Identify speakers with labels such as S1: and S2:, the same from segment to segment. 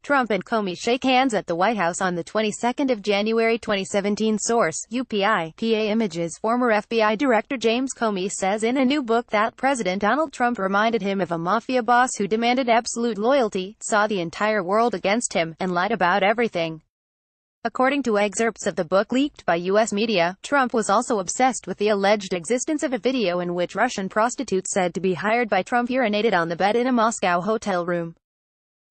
S1: Trump and Comey shake hands at the White House on the 22nd of January 2017. Source: UPI. PA Images. Former FBI Director James Comey says in a new book that President Donald Trump reminded him of a mafia boss who demanded absolute loyalty, saw the entire world against him, and lied about everything. According to excerpts of the book leaked by U.S. media, Trump was also obsessed with the alleged existence of a video in which Russian prostitutes said to be hired by Trump urinated on the bed in a Moscow hotel room.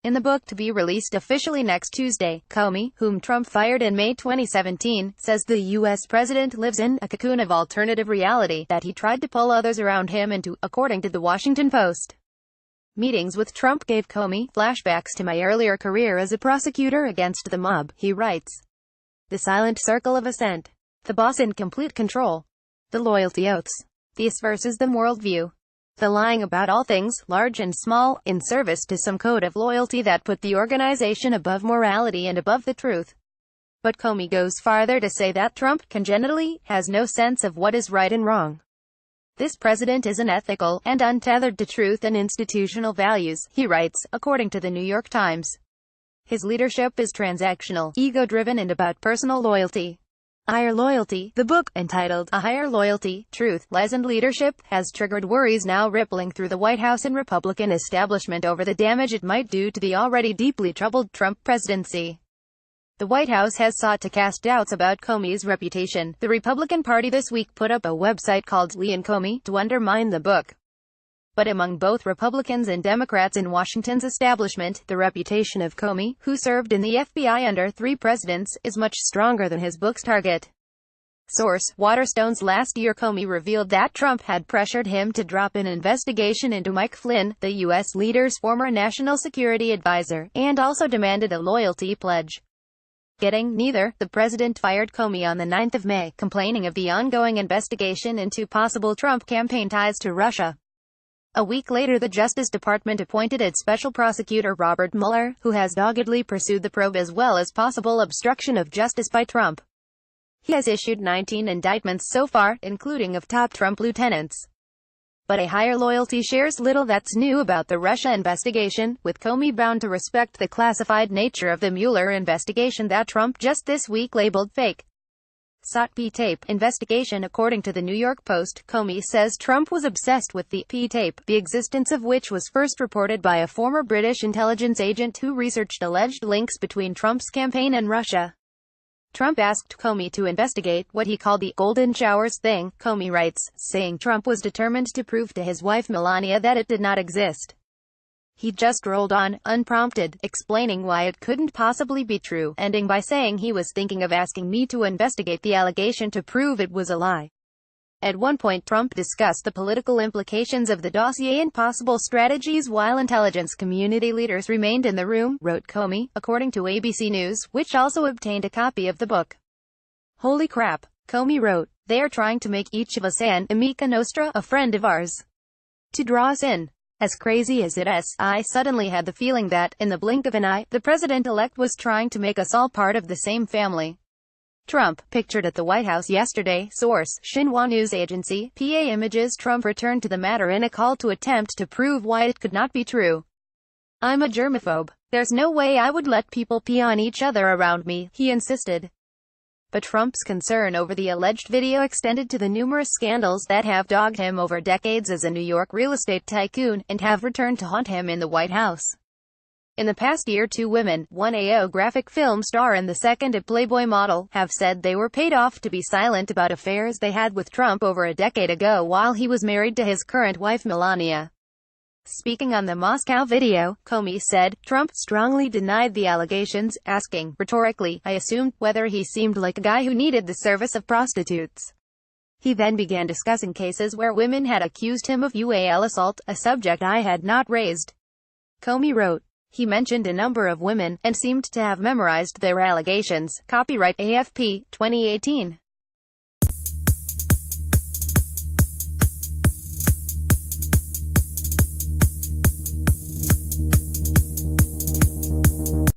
S1: In the book, to be released officially next Tuesday, Comey, whom Trump fired in May 2017, says the U.S. president lives in a cocoon of alternative reality that he tried to pull others around him into, according to The Washington Post. Meetings with Trump gave Comey flashbacks to my earlier career as a prosecutor against the mob, he writes. The silent circle of assent. The boss in complete control. The loyalty oaths. This versus the worldview. The lying about all things, large and small, in service to some code of loyalty that put the organization above morality and above the truth. But Comey goes farther to say that Trump, congenitally, has no sense of what is right and wrong. This president is unethical, and untethered to truth and institutional values, he writes, according to the New York Times. His leadership is transactional, ego-driven and about personal loyalty. Higher Loyalty, the book, entitled A Higher Loyalty, Truth, Lies and Leadership, has triggered worries now rippling through the White House and Republican establishment over the damage it might do to the already deeply troubled Trump presidency. The White House has sought to cast doubts about Comey's reputation. The Republican Party this week put up a website called Lee and Comey to undermine the book. But among both Republicans and Democrats in Washington's establishment, the reputation of Comey, who served in the FBI under 3 presidents, is much stronger than his book's target. Source: Waterstones. Last year Comey revealed that Trump had pressured him to drop an investigation into Mike Flynn, the U.S. leader's former national security advisor, and also demanded a loyalty pledge. Getting neither, the president fired Comey on the 9th of May, complaining of the ongoing investigation into possible Trump campaign ties to Russia. A week later, the Justice Department appointed its special prosecutor Robert Mueller, who has doggedly pursued the probe as well as possible obstruction of justice by Trump. He has issued 19 indictments so far, including of top Trump lieutenants. But A Higher Loyalty shares little that's new about the Russia investigation, with Comey bound to respect the classified nature of the Mueller investigation that Trump just this week labeled fake. Sought P-tape investigation. According to the New York Post, Comey says Trump was obsessed with the P-tape, the existence of which was first reported by a former British intelligence agent who researched alleged links between Trump's campaign and Russia. Trump asked Comey to investigate what he called the golden showers thing, Comey writes, saying Trump was determined to prove to his wife Melania that it did not exist. He just rolled on, unprompted, explaining why it couldn't possibly be true, ending by saying he was thinking of asking me to investigate the allegation to prove it was a lie. At one point Trump discussed the political implications of the dossier and possible strategies while intelligence community leaders remained in the room, wrote Comey, according to ABC News, which also obtained a copy of the book. Holy crap, Comey wrote, they are trying to make each of us an amica nostra, a friend of ours. To draw us in. As crazy as it is, I suddenly had the feeling that, in the blink of an eye, the president-elect was trying to make us all part of the same family. Trump, pictured at the White House yesterday. Source: Xinhua News Agency. PA Images. Trump returned to the matter in a call to attempt to prove why it could not be true. I'm a germaphobe. There's no way I would let people pee on each other around me, he insisted. But Trump's concern over the alleged video extended to the numerous scandals that have dogged him over decades as a New York real estate tycoon, and have returned to haunt him in the White House. In the past year, 2 women, one a graphic film star and the second a Playboy model, have said they were paid off to be silent about affairs they had with Trump over a decade ago while he was married to his current wife Melania. Speaking on the Moscow video, Comey said, Trump strongly denied the allegations, asking, rhetorically, I assumed, whether he seemed like a guy who needed the service of prostitutes. He then began discussing cases where women had accused him of UAL assault, a subject I had not raised. Comey wrote. He mentioned a number of women, and seemed to have memorized their allegations. Copyright AFP, 2018.